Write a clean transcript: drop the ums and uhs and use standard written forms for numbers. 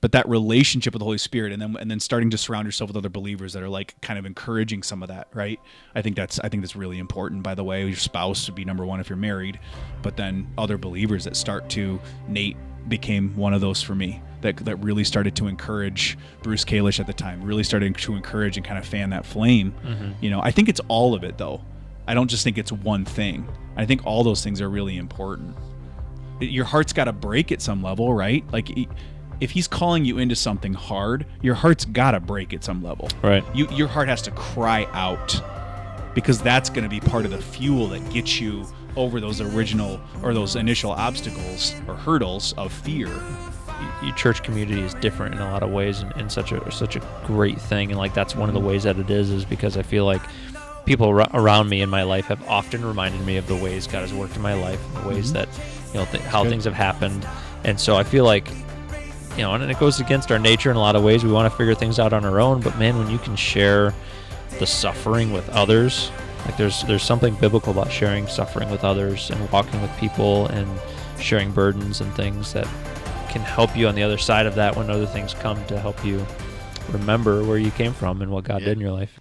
but that relationship with the Holy Spirit, and then starting to surround yourself with other believers that are like kind of encouraging some of that, right? I think that's really important. By the way, your spouse would be number one if you're married, but then other believers that start to. Nate became one of those for me that really started to encourage. Bruce Kalish at the time really started to encourage and kind of fan that flame. I think it's all of it though. I don't just think it's one thing. I think all those things are really important. Your heart's got to break at some level, right? Like if he's calling you into something hard, your heart's got to break at some level. Right. Your heart has to cry out, because that's going to be part of the fuel that gets you over those initial obstacles or hurdles of fear. Your church community is different in a lot of ways, and such a great thing. And like that's one of the ways that it is because I feel like people around me in my life have often reminded me of the ways God has worked in my life, the ways that how things have happened. And so I feel like and it goes against our nature in a lot of ways. We want to figure things out on our own, but man, when you can share the suffering with others, like there's something biblical about sharing suffering with others and walking with people and sharing burdens and things that can help you on the other side of that when other things come to help you remember where you came from and what God did in your life.